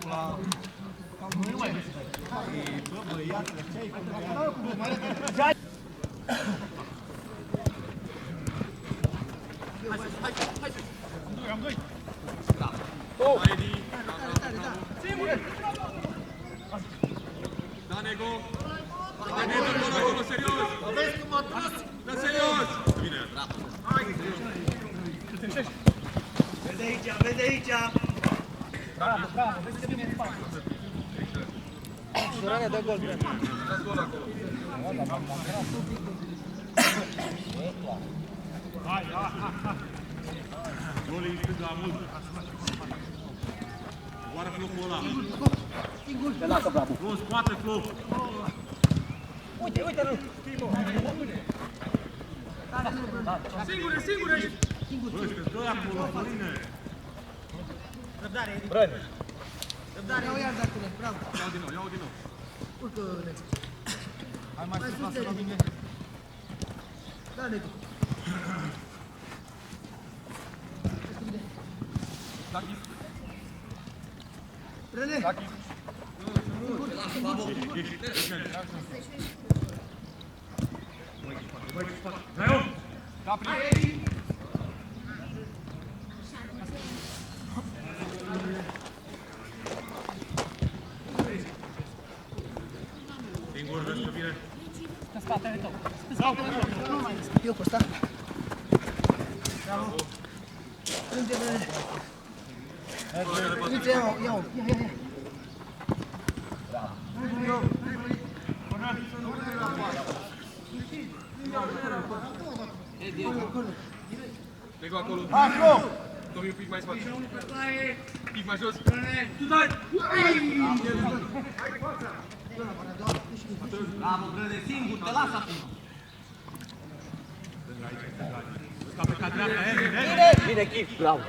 la... Nu mai vezi. Bă, băiatule, ce-ai făcut? Hai! Am doi! Bravo! Da, Nego! Da, Nego, acolo, serios! Vezi cum m-a tras? Da, serios! Bine, bravo! Hai! Vede aici, vede aici! Bravo, bravo, vezi că vine în spate! Dorane, dă gol, bine! Dați gol acolo! Hai, hai, hai! Golii în stânga, mult! Oară flocul ăla! Te lasă, bravo! Flo, scoate floc! Uite, uite-l! Singure, singure! Bă, că-ți dă acolo, Florină! Răbdare! Brăne! Răbdare, iau iar dacă bravo! Iau din nou, iau din nou! Urcă, Nețe! Hai mai sus, lasă la mine! Da, Nețe! Dachis! Rene! Dachis! Capri! Singur, vezi că vine. În spatele tău. Eu cu ăsta. Bravo! Prinde, Rene! Uite, iau, ia! Nego acolo. Acolo! Tomi un pic mai spate. Pic mai jos. Tu dai! Bravo, Brăne, singur, te lasă acum! Scape ca dreapta, Bine, Chif, bravo!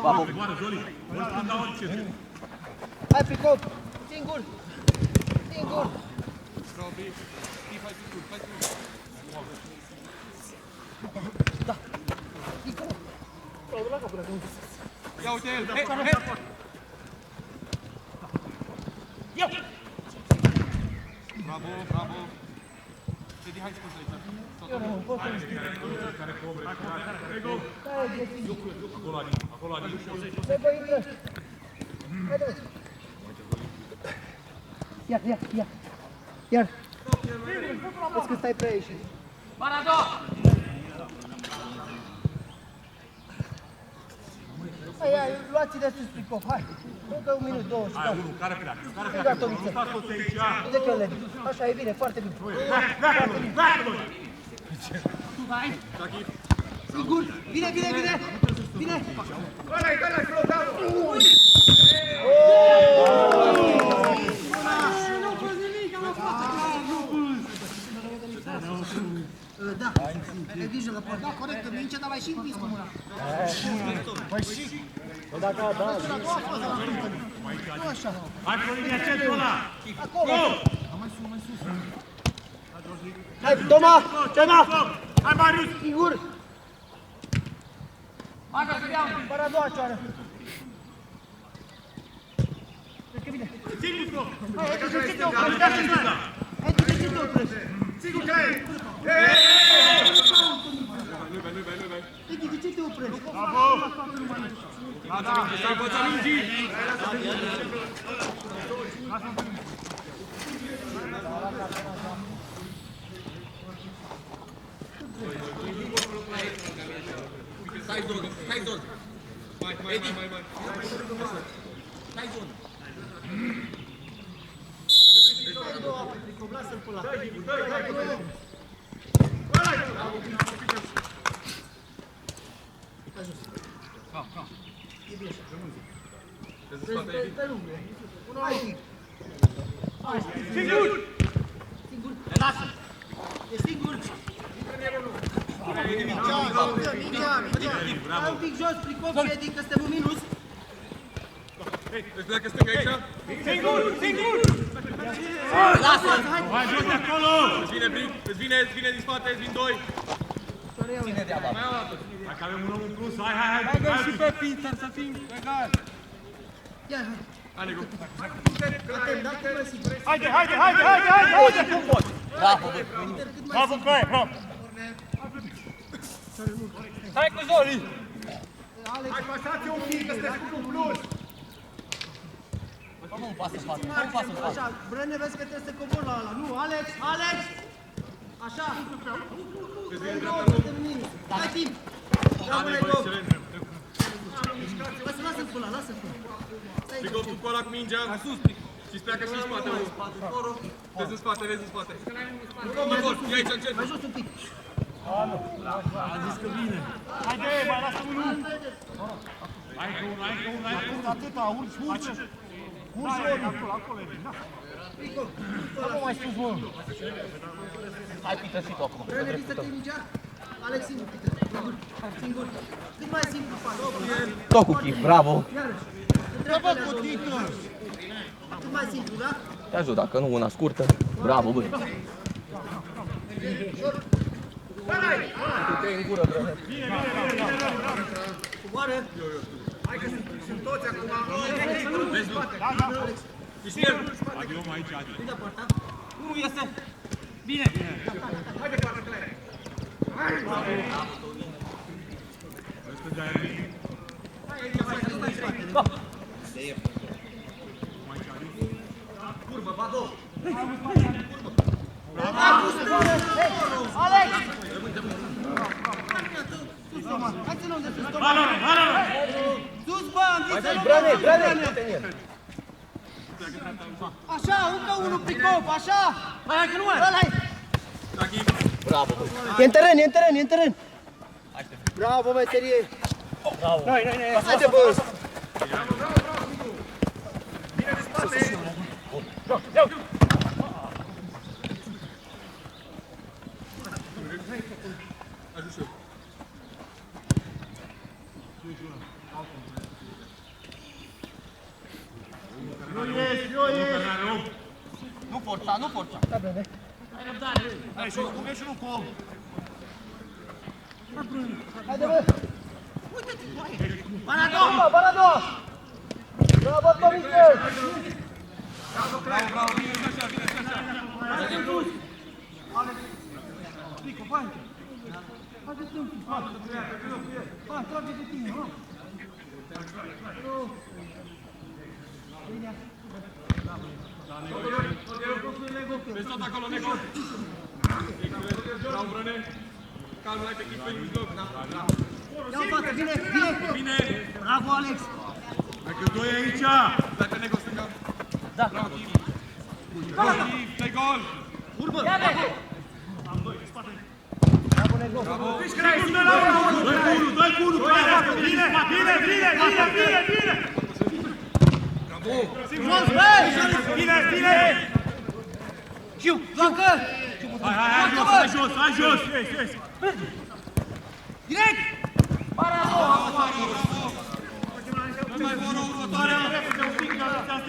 Bravo! Goară, Zoli! Oricând dau orice. Hai pe cop! Singur! Singur! Bravo, Chif, hai singur, hai singur. Da! Dincolo! Bravo, la capul ăla, unde sus? Ia uite el! Ia! Bravo, bravo! Teddy, hai spus aici. Eu nu, pot să-mi știu. Care cobre. Nego! Acolo, Adi. Acolo, Adi. Să-i băi ăștia. Haide, vezi. Ia. Iar. Vezi că stai prea ieșit. Parado! Hai, luați de sus prin cop, hai. Încă un minut, două și Hai, gata. unul, care pleacă? Care Gata, pleacă? Tomiță. Nu stați toți aici. Uite că le așa e bine, foarte bine. Pleacă-l! Sigur, bine! Bine! Dă-l-ai, flotarul! Da, ai grijă la poartă. Da, corect, mingea, dar l-ai și împins cu mâna. Păi și? Da. Nu așa. Hai, Florin, ia centrul ăla! Acolo. Mai sus! Hai, Toma! Hai, Marius! Sigur! Hai, să iau! Para a doua cioară. Cred că vine. Singur, Flo! Hai, de ce te oprești? Hai, de ce te oprești? Sigur că e! Edi, de ce te oprești? Bravo! Să învăța mingii! Stai zonă! Mai. Stai zonă! Lasă-l pe ăla. E bine așa. Pe lungă. Unul altul. Singur! Te lasă! E singur. Mingea. Hai un pic jos, plicop și Edi, că suntem în minus. Hei, deci pleacă stânga aici? Singur! Lasă! Hai jos de acolo! Îți vine din spate, îți vin doi. Ține de-aba. Mai o dată. Hai că avem un om în plus, hai! Hai și pe Peter să fim egal. Ia, hai. Hai, Nicu. Atent, da, cât mai sigur. Haide! Cum poți? Bravo, băi. Peter, cât mai Bravo, sigur. Craie, bravo! Hai cu Zoli. Alex, Hai, pasați un pic, că sunteți cu un plus! Fă un pas în față, fă un pas în față. așa, Brăne, vezi că trebuie să cobor la ăla. Nu, Alex, Alex! Așa. Hai timp. Bravo, Nego. Lasă-l pula, lasă-l pula. Stai Pică aici. cu ăla cu mingea. Și pleacă și în spate. Vezi în spate, vezi în spate. Mai gol, ia aici, încet. Mai jos un pic. Haide, mai lasă unul! Hai că unul, atâta, urci! Urci, acolo, da. Nu mai sus, mă. Hai, Peter, și tu acum. Brăne, vii să te mingea? Alex, singur, Peter. Singur. Cât mai singur faci. Tot cu chip, bravo. Iarăși. Întreabă cu Tito. Cât mai singur, da? Te ajut, dacă nu una scurtă. Bravo, băi. Tu te-ai în gură, Brăne. Coboară. Vezi, nu? Ești el. Adi, om aici, Adi. Nu de partea. Unul este. Bine. Ăsta de aia mic. Alex! Hai să luăm de sus, Toma. Sus, bă, am zis să luăm. Brăne, du-te în el. Așa, încă unul pick-up, așa. Hai că nu mai. Ăla-i. Bravo, băi. E în teren, e în teren. Bravo, meterie. Haide, bă. Nu forța, nu forța. Hai, și unul cu om. Haide, bă. Parado! Barado. Bravo, Tomică. Hai, trage de tine, mă. Vezi tot acolo, Nego. Bravo, Brăne. Calm, hai pe chip pe mijloc. Ia în față, bine. Bine. Bravo, Alex. Hai că doi aici! Dă-te, Nego, stânga. Da. Bravo, dai gol. Ia de! Doi cu unul! Bine! Bine! Știu, joacă. Hai jos! Direct. Dă mai voră următoarea.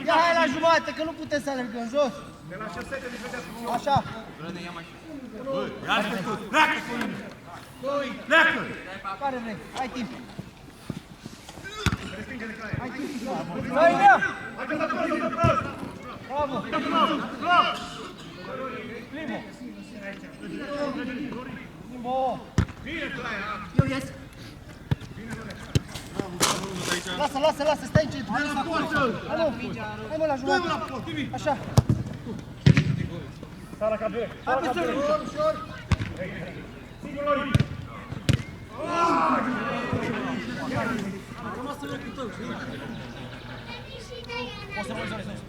Ia hai la jumate, că nu putem să alergăm jos. Așa. Pleacă! Care vrei? Ai timp. Bravo. Limbo. Eu ies. Lasă, stai încet. Hai mă la jumătate. Așa. Hai pe țărul. Ușor. Am rămas în locul tău, știi? Poți să rămâi zone sus.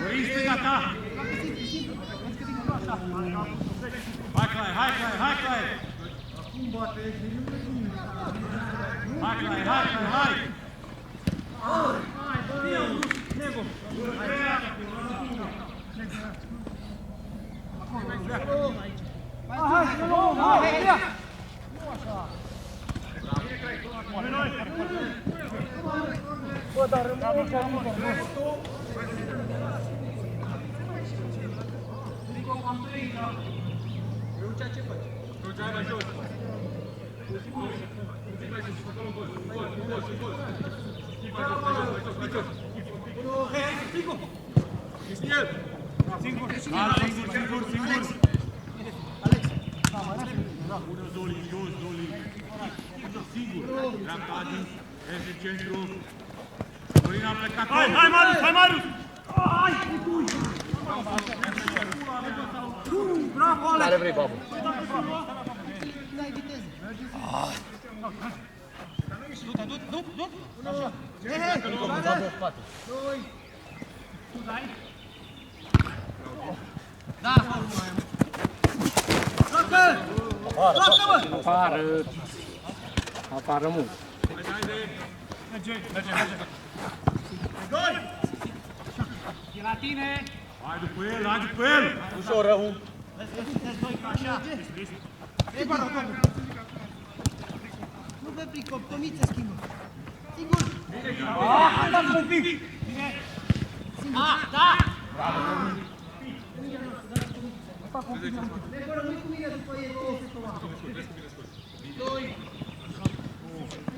Dorin, stânga ta! Hai, Clay! Hai, Clay! Bă, dar rămâne aici, Reucea mai jos. Mai sus, acolo în gol. Gol. Mai jos. Cristian! Singur. Bună, Zoli, jos, Zoli. Singur. Dreapta, Adi. Ești în centru. Dorin a plecat. Hai, Marius! Bravo, Alex! Care vrei, babu? N-ai viteză. Du-te. Așa. Da, joacă! Apară mult. Merge. E la tine! Hai după el! Ușor rău. Nu vă pricop, Tomiță schimbă. Singur! Dați un pic! Da!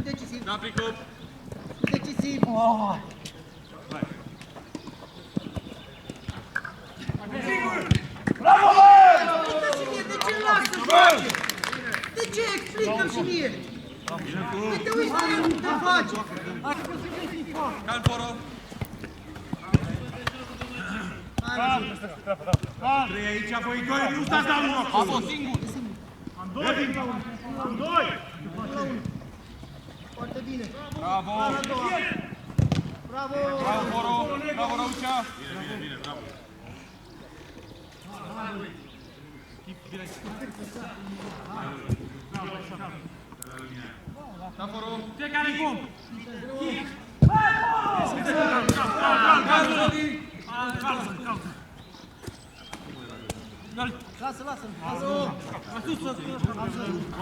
Decisiv. Da, Pricop. Decisiv. Bravo, băi! De ce lasă joace? De ce? Explică-mi și mie. Uite, ce te faci? Calm, Foro. Trei aici, voi doi, nu stați la unul acolo! Singur. Am doi! Foarte bine. Bravo. Bravo. Bravo, Foro. Bravo, Reucea. Bine, bravo. Da, Foro. Fiecare cum? Lasă-l.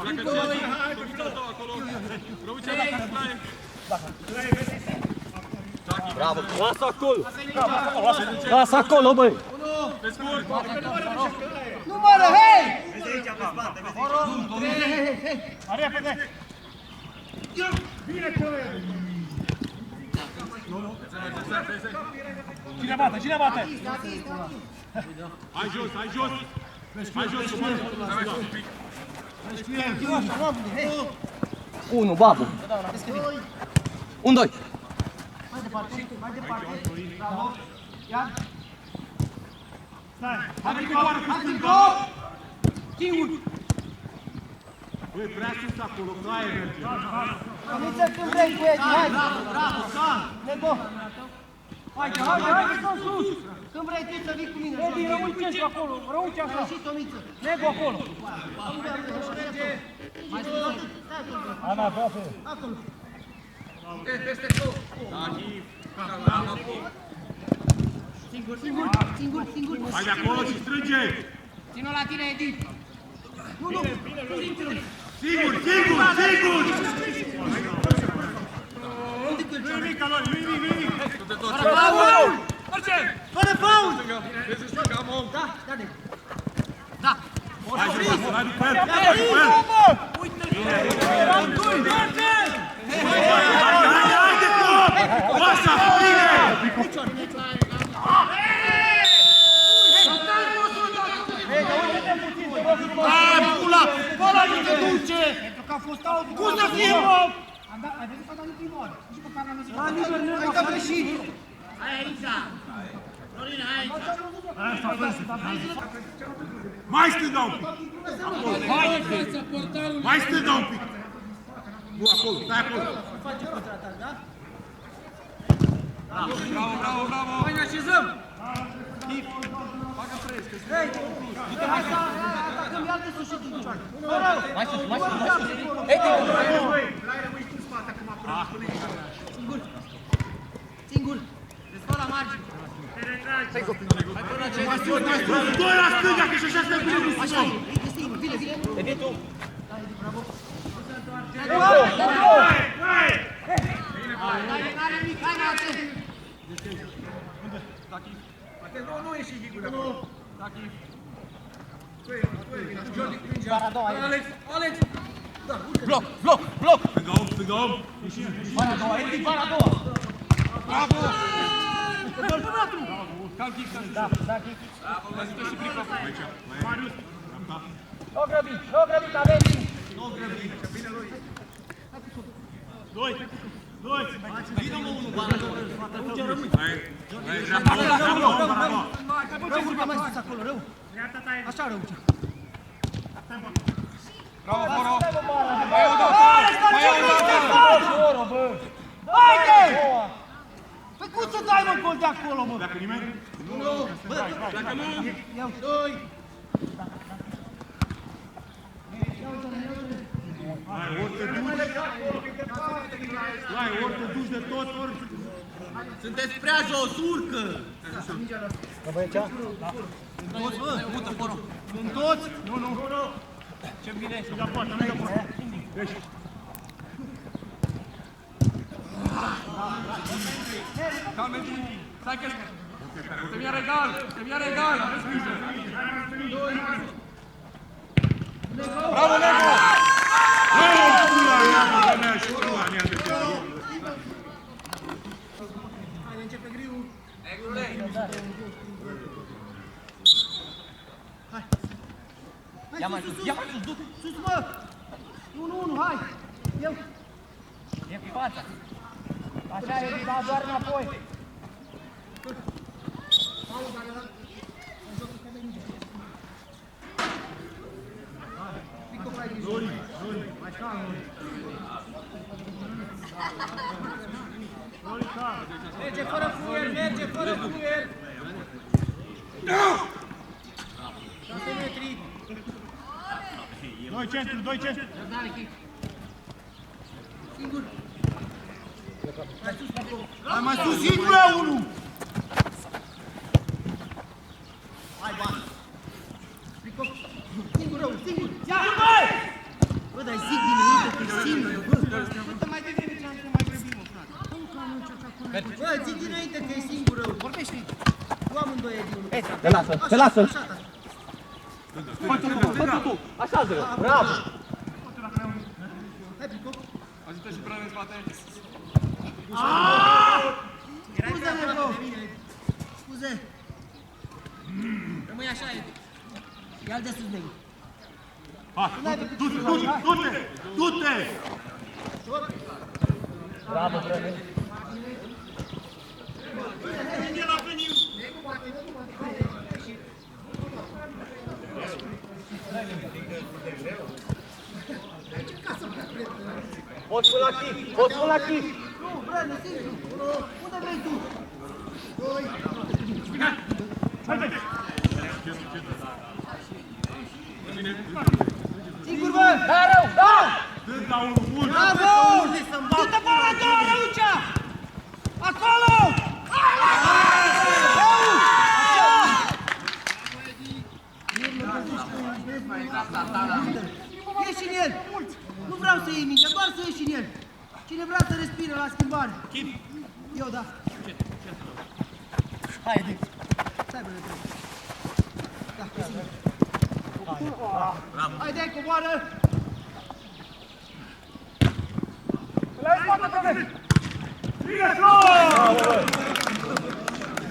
Pleacă Cezar. Tomița tău acolo. Reucea, dacă stai. Bravo. Lasă acolo, băi. Pe scurt. Nu moară, hei! Hai repede! Bine că e! Cine bate? Hai jos. Hai jos. Un pic. 1, babu. 1, 2. Mai departe. Bravo. Iar. Hai Singur. Băi, prea sus acolo, că aia merge. Tomiță, când vrei, băieți, hai! Bravo, Nego! Haide, stau sus! Când vrei tu să vii cu mine, Edi, răucești acolo, răuce așa! Și Tomiță! Nego acolo! Mai sus atât, stai acolo! Ana, aproape! Acolo! Peste tot. Singur! Hai de acolo și strânge! Ține-o la tine, Edi! Nu! Sigur! Nimic, nimic! Fără faul! Fără faul! Vezi să știi că am om. Da! Hai după el! Haide, Cop! Lasă, bine! Hai, pula! Ăla nu te duce! Pentru că a fost out! Cum să fie, mă? Ai văzut că a dat în prima oară! Nici măcar n-am zis! La liber nu ai greșit! Hai aici! Florin, hai aici! Mai stânga un pic! Mai stânga un pic! Nu, acolo, stai acolo! Face contraatac, da? Bravo. Hai, ne așezăm! Hei! Hai să atacăm iar de sus și din joacă! Mai sus. Singur! Desfă la margine! Mai sus! Doi la stânga, că și așa stă bine cu Așa e! Singur, vine! Edi, tu. Bravo! Hai! N-are nimic, hai, Nate! Nu ieși Higule. Bara a doua, Alex! Bloc, bloc, bloc! Stânga om! bara a doua, Edi, bara a doua. Bravo! Calm kick, Da, Kiki. ajută și prin capul. Aici, Marius! Nu grăbit, avem timp. Doi! Vină-mă unul, bara două. Hai, dreapta om, bara doua. Rău, urcă mai sus acolo, rău. Așa, rău. Bravo, Boro! Mai iau o dată! Boro, bă! Haide! Păi cum să dai, mă, gol de acolo, mă? Dacă nimeni? Dacă nu... Hai, ori te duci. Hai, ori te duci de tot, ori... Sunteți prea jos, urcă! Că băiețea? Toți, bă! Mută, Boro! Sunt toți? Nu. Ce bine! Da, poate, nu da, poate. Calme! Stai că... Să-mi ia regal! Aveți grijă! Bravo, Nego! Ia mai sus, du! Sus, mă! 1-1, hai! Eu! E cu fața! Așa, Edi, da, doar înapoi! Mai calm, Merge fără fluier! 6 metri! 2 centru! Singur! Hai mai sus, Higule, unul! Hai, bani! Singur, rău, singur! Ia, bă! Bă, dar zic dinainte că e singur, bă! Uite, mai devreme ce am să mai grăbim, mă, frate! Bă, zic dinainte că e singur, rău! Vorbește! Cu amândoi e din unul. Te lasă! Tu! Așează-l! Bravo! Hai, Pico! Ajută și brane în spate! Scuze-ne, bro! Scuze! Rămâi așa, Edi! Ia-l de sus, Negu! Hai, du-te! Bravo, Brăne! Poți până la chip! Nu, Brăne, singur! Unde vrei tu? Singur, bă! Da, rău, da! Stânga unul bun! Bravo! Du-te pe la două, Răucea! Acolo! Ieși în el! Nu vreau să iei mingea, doar să ieși în el! Cine vrea să respire la schimbare? Eu, da. Hai, Edi. Stai, bă, da, hai, dai, coboară! La spate, brăne!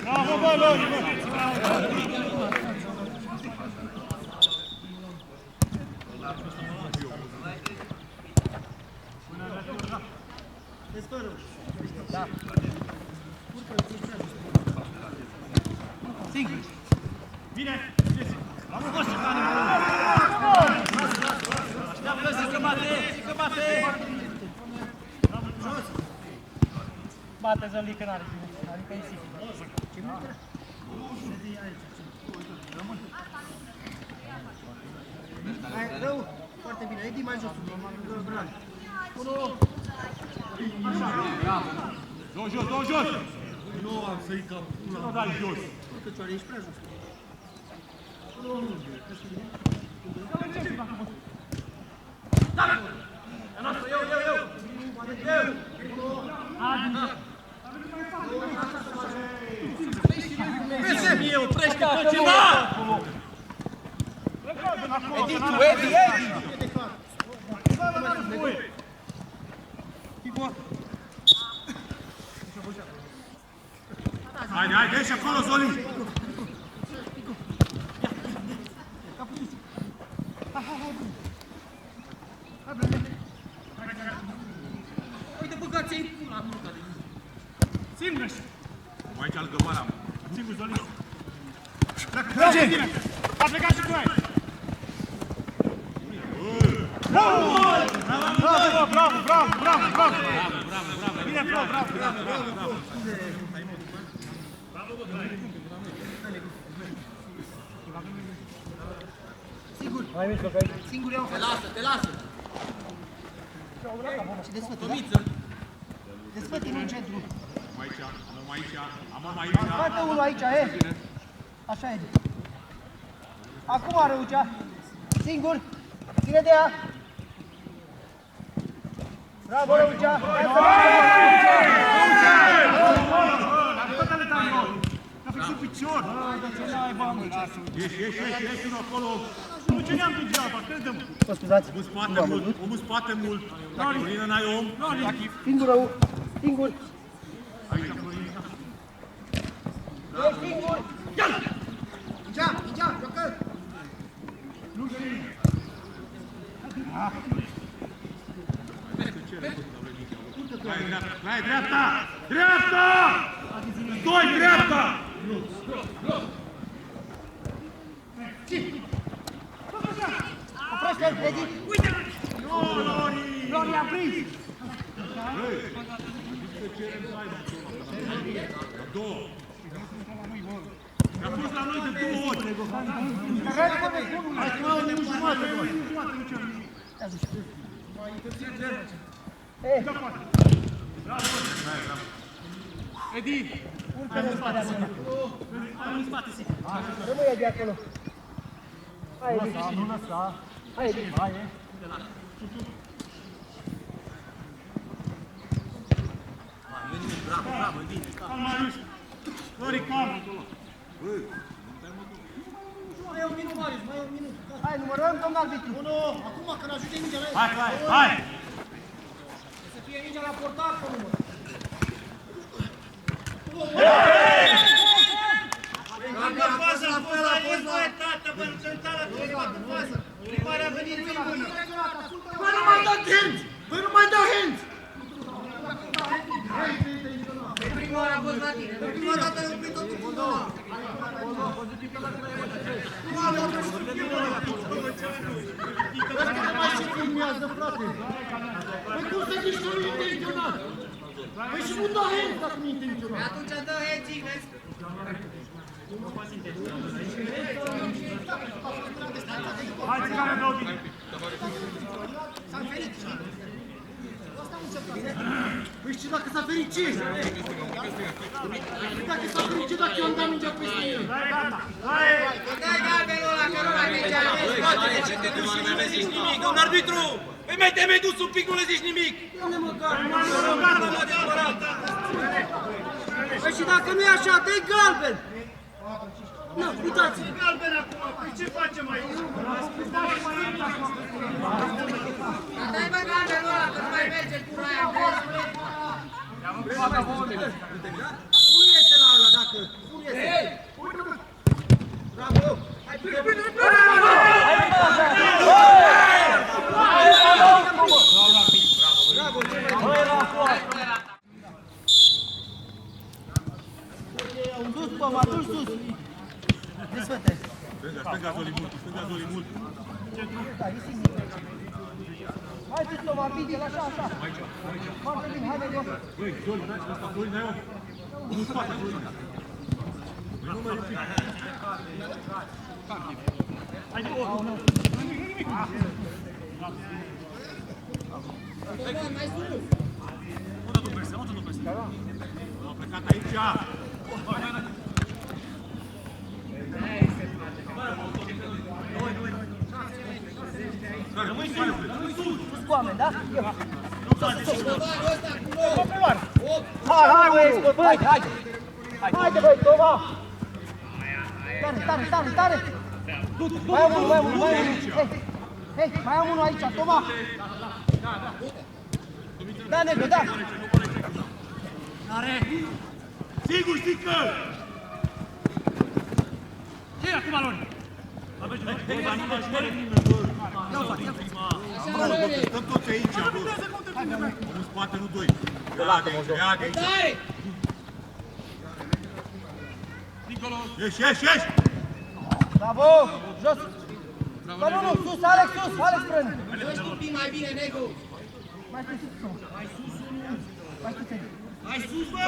Bravo, bă, Da. Singur. Bine! Bate Zălică, n-are cine. Adică e sigur. Hai, rău. Foarte bine. Edi mai jos. Unu. Jos! Nu am să-i cam pula. Nu dai jos. Căcioare, ești prea jos. Edi, tu, Edi! Haide, haide, ieși acolo, Zoli! Uite, băgați-i pula, nu ca de Singur! Aici lângă bara. Singur, Zoli! Merge! A plecat și tu ai! Bravo! Bine, bravo! Singur iau. Te lasă. Și desfătă, da? Desfătă-i în centru. Am aici. Scoate unul aici, Așa e. Acum Răucea. Singur. Ține de ea. Bravo, Răucea. A făcut picior! Ieși unul acolo. Nu ce ne-am degeaba, crede-mă! Mă scuzați. Omul spate mult. Florină, n-ai om? Singur, Rău. Singur. Aici, Florină. Ești singur. Ingea, joacă! Hai, dreapta! Dreapta! Doi, dreapta! Oprește-l, Edi. Lori a prins. Două. A fost la noi de 2 ori. Hai, mă, nu jumătate, bă! Edi! Rămâie de acolo. Hai, Edi. Hai, Edi. Calm, Marius! Lori, calm! Mai e un minut, Marius, mai e un minut. Hai, numărăm, domn arbitru. Nu, acum când ajunge mingea la el. Hai! Să fie mingea la portar, pe număr. Încă fază, tată, bă, nu se uită la fază! Primarea a venit din mână! Bă, nu mai dă hands! Bă, nu mai dă hands! Prima oară a fost la tine. Prima dată ai oprit tot timpul ăla. Ăsta nu mai și filmează, frate. Păi cum să zici că nu e intenționat? Păi și nu dă hands dacă nu e intenționat. Atunci dă hands, vezi? Hai, țigane, Dodi! S-a ferit, știi? Păi și dacă s-a ferit ce? Dacă s-a ferit ce dacă eu am dat mingea peste el? Dai galbenul ăla, că nu mai mergea. De ce te duci și nu le zici nimic, domn arbitru? Păi mai te-ai dus un pic, nu le zici nimic! Nu măcar, păi și dacă nu e așa, dă-i galben! Nu, uitați-vă! Galben acum, păi ce facem aici? Dai bă galbenul ăla, că nu mai merge cu aia, nu iese la ăla, dacă... Nu iese! Bravo! Hai, Sus, Poma, sus. Desfăte. Stânga, Zoli mult. Da, e singur. Hai, sus, Poma, bine, așa. Foarte bine, hai, mergem. Băi, Zoli, ăsta, Zoli, n-ai om. Nu spate, Zoli. Nu mai rupi. Hai, nu! Am plecat aici. Sus cu oameni, da? Hai, băi, haide, băi, Toma! Tare! Mai am unul, mai am unul, mai am unul. Hei, mai am unul aici, Toma. Da, Nego, da. Sigur, stică! Ce acum, Alon? Stăm toți aici, bă. Unul în spate, nu doi. Ia de aici. Ieși, ieși, ieși! Bravo, jos. Bă, nu, sus, Alex, prână. Ești un pic mai bine, Nego. Mai sus, mai sus. Mai sus, Edi. Mai sus, bă!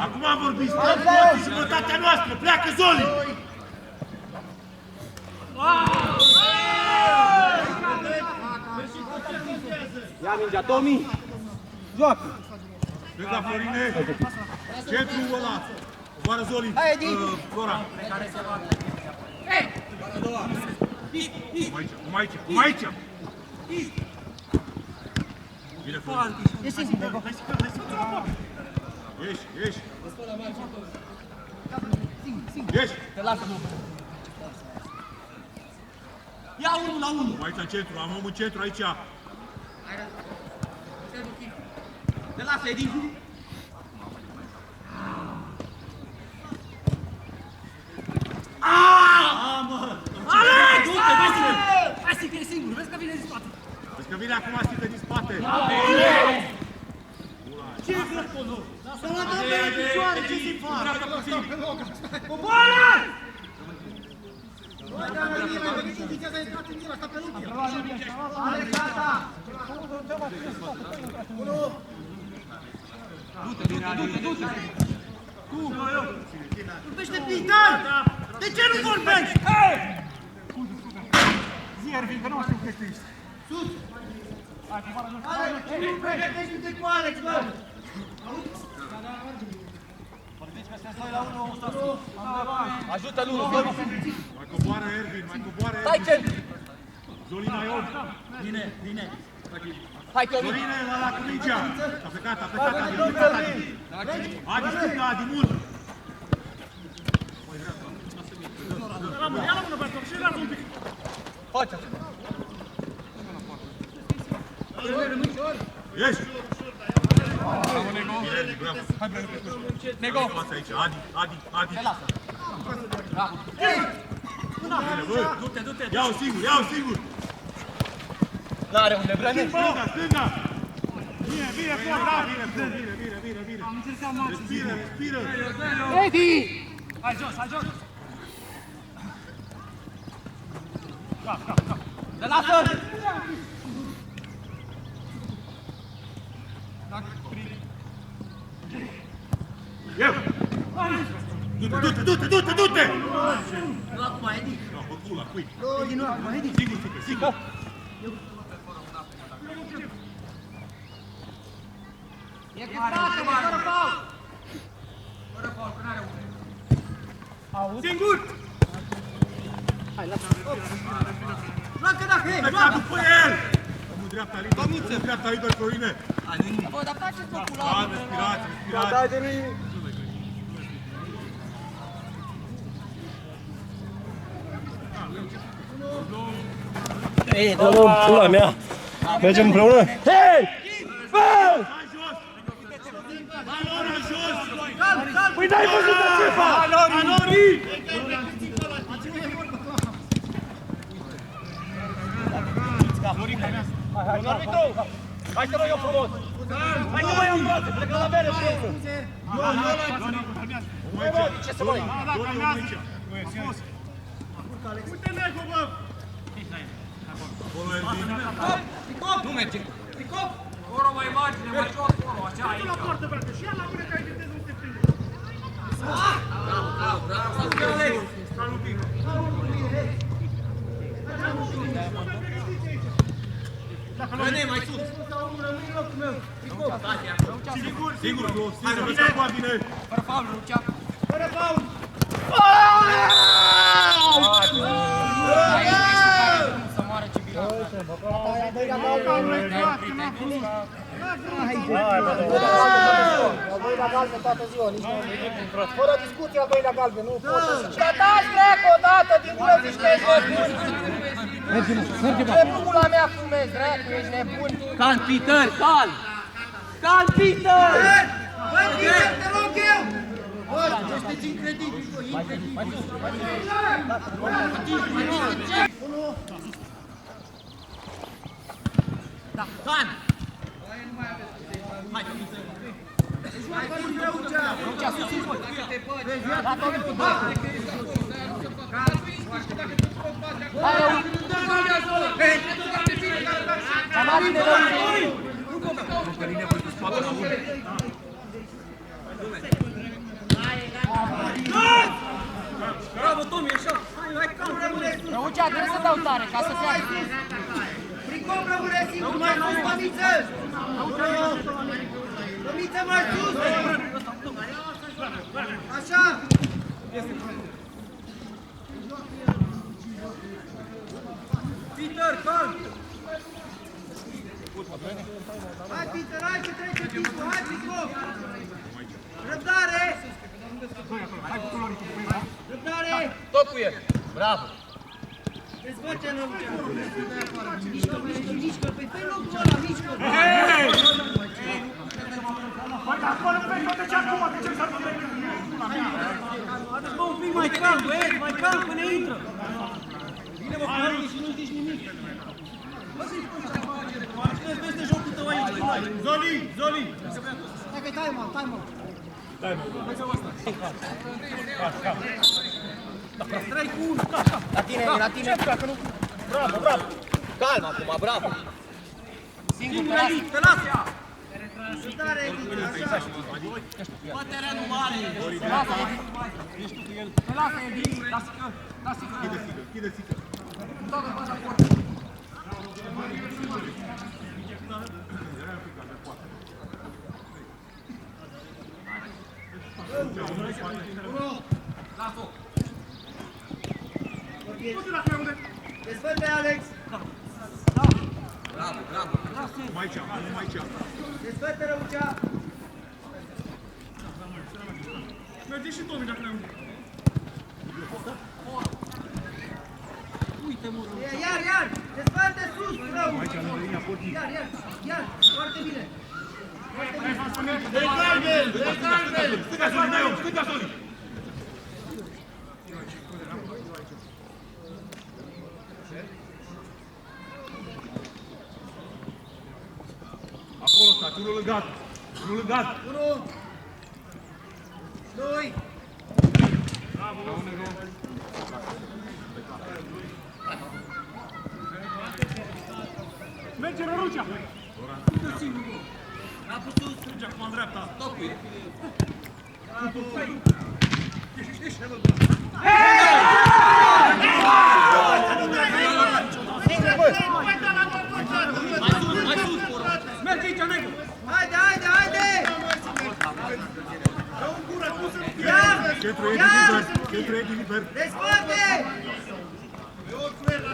Acum am vorbit, stăm toți și jumătatea noastră. Pleacă, Zoli! Ia mingea, Tomi. Joacă. Stânga, Florine. Centrul ăla. Coboară Zoli. Hai, Edi. Flora. Cum aici? Bine, Florine. E singur, Nego. Ieși. Ieși. Te lasă, nu. Ia unul la unul. Aici în centru, am om în centru aici. Te lasă, Edi. Alex! Hai să fie singur, vezi că vine din spate. Vezi că vine acum stică din spate. Ce e acolo? Să l-a dat pe picioare, ce se face? Coboară! Alex, gata. Du-te. Vorbește Pitan! De ce nu vorbești? Zi, Ervin, că nu știu că ești. Sus. Alex, nu pregătește-te cu Alex, bă. Ajută-l unul. Mai coboară Ervin, Hai, centru. Zoli mai om. Bine. Hai, Tomi. Florine, ăla cu mingea. A plecat Adi. Adi stânga, Adi mult. Ia la mână, băiatul, și lasă un pic. Face. Ieși. Bine, bravo. Nego. Față aici, Adi. Te lasă. Bravo. Bine, bă. Du-te. Ia-o singur. N-are unde vrea nici. Stânga. Bine, bravo. Bine. Am încercat maxim. Respiră. Edi. Hai jos. Te lasă. Eu. Du-te. Nu acum, Edi. Nu, bă, cu la cui. Edi, nu acum, Edi. Sigur. E cu spate, fără faul. Singur! Joacă dacă e, Pleca joacă. după el. Omul dreapta liber, Florine. Bă, dar faceți popular. Respirați. Ei, dă-l pula mea! Mergem împreună? Hei! Bă! Hai jos. Valora jos. Păi n-ai văzut ceva! Valori. Hai să mă iau frumos. Hai să mă iau în brațe, plecăm la bere împreună. Ce să mai? Uite, Nego, bă! Nu merge. Oro mai margine, mai jos, oro, așa aici. La poartă, frate, și ia la mână că ai viteză, nu te prinde. Răne, mai sus! Sigur, bine. Fără faul, Lucia. Fără faul. Aici, să moară ce bine. Aia doilea galben. Al doilea galben toată ziua, nici nu. Fără discuție al doilea galben, nu pot să... Dar dați dracu odată, din gură zici că ești nebun. Ce pula mea fumezi, dracu, ești nebun. Calm, Peter, calm! Calm, Peter! Băi, Peter, te rog eu! Bă, sunteți incredibili, bă, incredibili. Da, calm! Reucea, susțin voi! Da, Tomicu, da! Hai, Rău! Amați-ne, Rău! Bravo, Tomi, așa! Hai, calm! Răucea, trebuie să dau tare, ca să fie... Fricom, rămâne singur, mai sus, Tomiță! Tomiță, mai sus! Așa! Peter, calm! Hai, Peter, hai că trece timpul, hai, Picov! Răbdare! Răbdare! Tot cu el! Bravo! Dezbăce în Răucea! Mișcă-l, mișcă-l, mișcă-l, pe locul ăla, mișcă-l! Băi, dar acolo nu vei face ce acum, de ce s-ar putea? Haideți, bă, un pic mai calm, băieți, mai calm până intră! Bine, mă, calm și nu zici nimic! Vezi jocul tău aici! Zoli, Zoli! Hai că-i time-out, time-out! La tine, la tine! Bravo, bravo! Calm acum, bravo! Singur, pe lasă! Te lasă ea! Răbdare, așa! Bă, terenul mare! Lasă, Edi! Te lasă, Edi! Lasă-că! Lasă-că! Chide sică. Toată fața forță! Lasă-o! Dezbăte, Alex! Bravo, bravo! Mai cea, mai cea. Dezbăte, Răucea! Merge și Tomi dacă ne-am... Iar! Dezbăte sus, rău! Iar! Foarte bine! Dă-i galben! Dă-i galben! Stânga, Zoli, dai om, stânga, Zoli. Acolo stați, unul lângă altul. Unul lângă altul. 1 2 Merge Rărucea! Capul sus! Merge acum în dreapta! Tot cu el! Mai sus! Merge aici, Nego! Haide! Centru Edi liber, centru Edi liber. Dezbăte!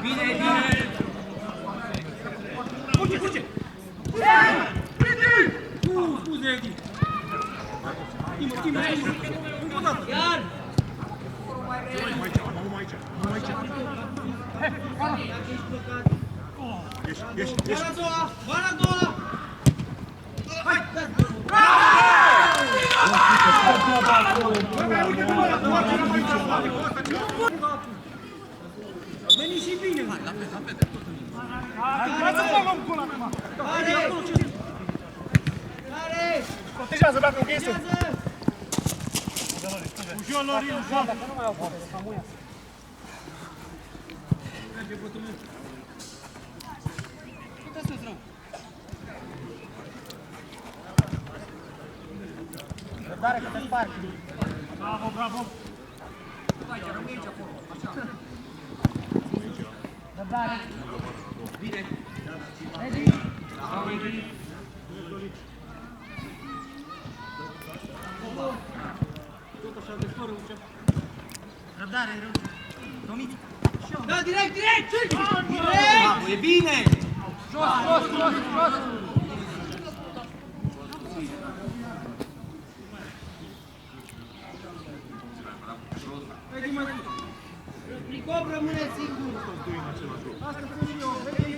Bine, bine! Fuge! Scuze, Edi! Timă! Încă o dată! Iar! Mai cea, nu mai cea, nu mai cea. Ieși. Bara a doua! Hai! Veni și bine! Hai să luăm cu ăla acum! Care? Protejează dacă încheie să... Ușor, Lorin, ușor! Răbdare că te spargi! Bravo! Răbdare! Bine! Edi! Răbdare, rău! Tomiță! Da, direct! Direct! E bine! Jos, jos, jos, jos! Nicop rămâne singur! Asta spun eu, vedi?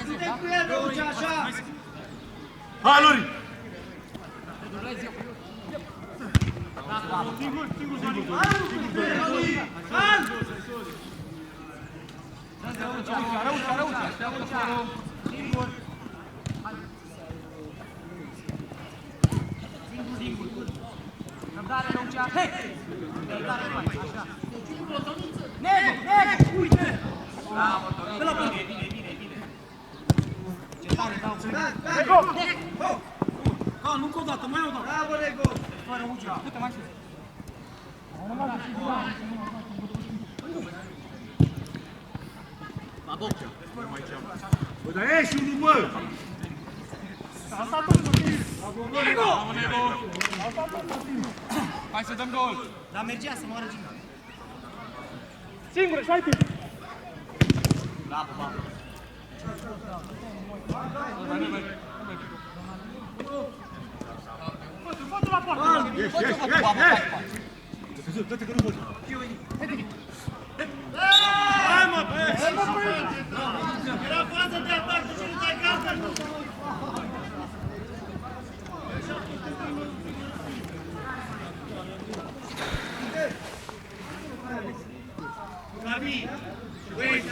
Sunteți cu el, Răuce, așa! Hai, Lori! Răbdare, Răucea! Hei! Răbdare, așa! Nego, nego! Uite! Bravo, Tomi! Bine! Ce tare dau! Nego! Cal, nu încă o dată, mai o dată! Bravo, Nego! Fără Răucea! Du-te mai sus! La boc! Bă, dar ieși unul, bă! Nego! Hai să dăm gol! Dar mergea să moară Gina! Singur, și ai timp. Bravo, bravo! Fă-ți la poartă. Dă-te că nu văd. Hai, mă, băieți! Era fază de atac, de ce nu dai galben? Gabi, wait!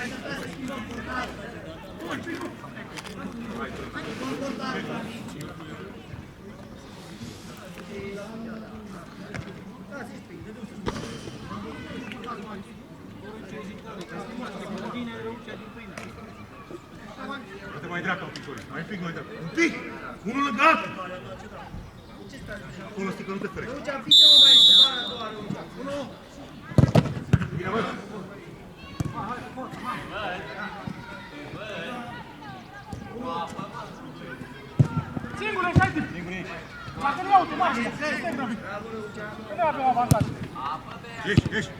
Dă-te mai dreapta un pic, Florin. Mai un pic mai dreapta. Un pic! Unul lângă altul! Acolo stă că nu te ferești. Răucea, împinge-mă mai în scara a doua, Răucea! Unu! Bine, bă! Singur, și ai timp. Singur ești. Dacă nu iau automat, nu ne avem avantaj. Ieși!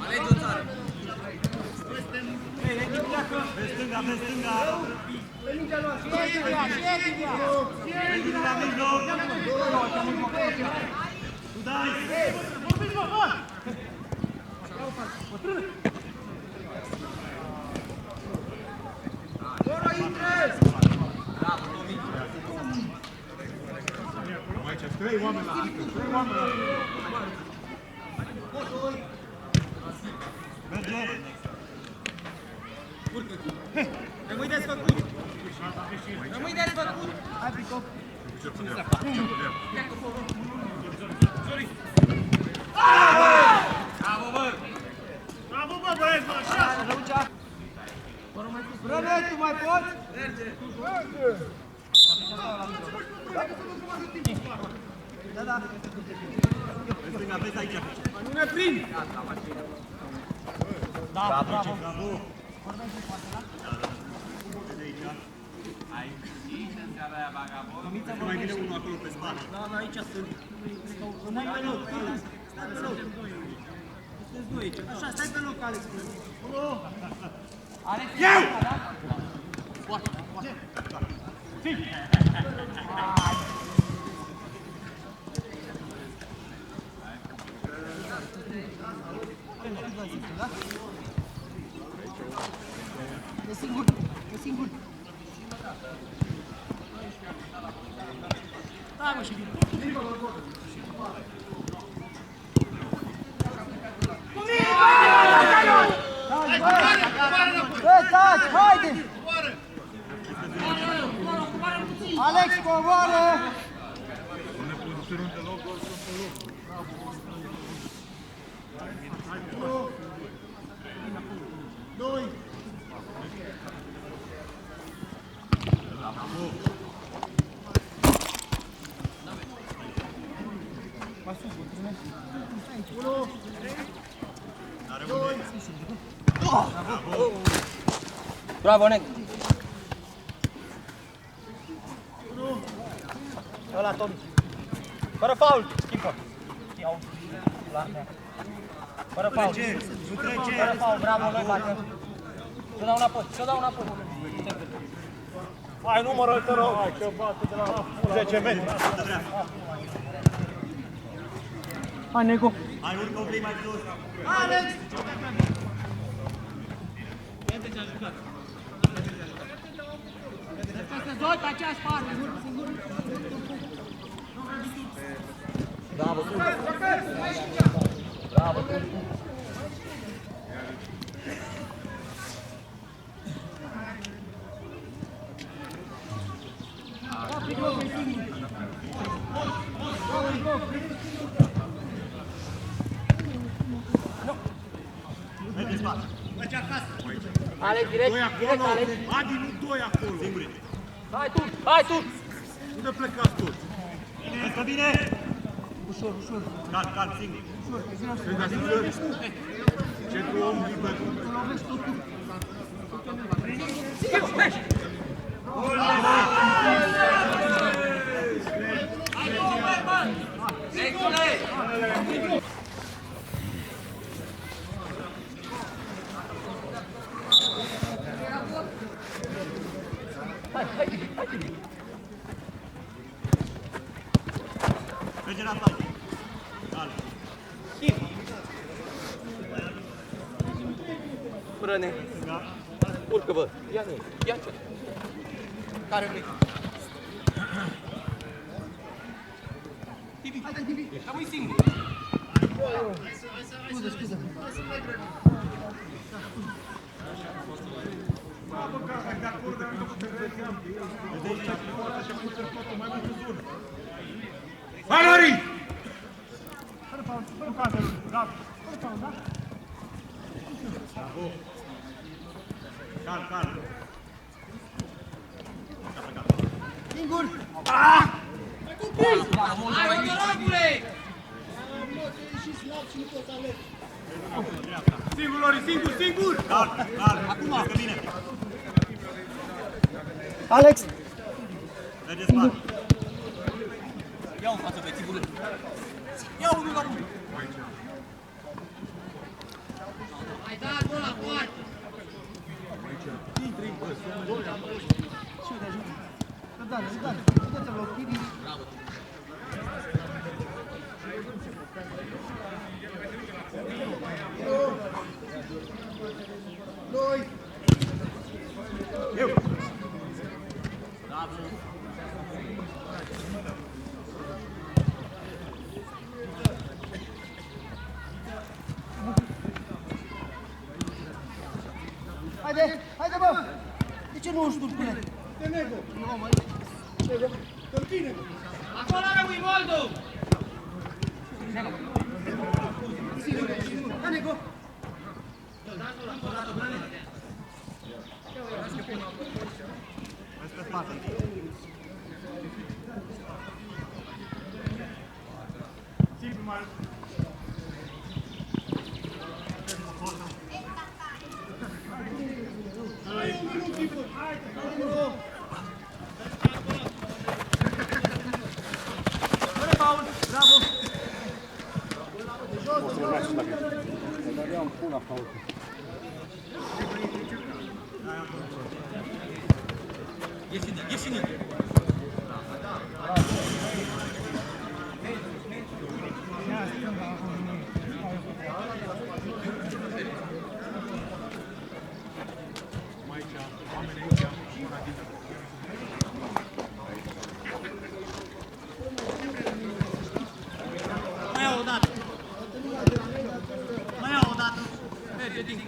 Alegi o țară! Pe stânga! Pe mingea noastră! Și Edivia! La mijloc! Tu dai! Vorbiți, mă, bă! Dora, intră! Aici, 3 oameni la Merge! Rămâi desfăcut! Rămâi desfăcut! Hai, Picop! Bravo, bă! Bravo, bă, băieți, mă, așa! Răucea! Rămâi, tu mai poți? Da. Nu ne prind! Da, bravo! Mai vine unul acolo pe spate. Da, aici sunt. Stai pe loc! Stai pe loc! Sunteți doi aici. Așa, stai pe loc, Alex! Alex! Eu! E singur! Da, mă, și bine! Taci, haide! Alex, coboară! Nu ne poziționăm deloc, oricum pe loc. Doi! Bravo, Neg! Ăla, Tomi! Fără faul, schimbă! Iau! La mea! Fără faul. Fără faul, bravo, noi batem. Să dau înapoi, să dau înapoi. Hai, numără-l, te rog. Hai, că bate de la 10 metri. Hai, Nego. Hai, urcă un pic mai sus. Alex! Peste doi pe aceeași parte. Bravo, Turcu. Bravo, Turcu. Alex, direct, Doi direct, acolo, Alex. Adi, nu doi acolo. Hai tu, hai tu. Unde plecați toți? Bine, stă bine! Calm, calm, singur. Când asigurări? Centru om liber. Merge la față. Calm. Brăne. Urcă, bă. Ia-ne. Ia ce. Care vrei? Tibi. Haide, Tibi. Rămâi singur. Scuze. Hai, Lori! Fără faul, fără faul. Bravo. Fără faul, da? Calm, calm. Singur. Hai, dragule! Singur, Lori, singur! Calm, calm. Acum. Stă bine. Alex! Merge spate. Ia-o în față, băieții, bună. Ia-o unul la unul. Hai, da, gol la poartă. Dă-te loc, Tibi. Haide, bă! De ce nu o șturpune? De Nego! Nu, mă, Nego! Acolo rămâi, Moldu! Sigur, da, Nego! Spre spate. Simplu, mai... Ieși-ne. Mai ia o dată. Mai ia o dată. Merge, din.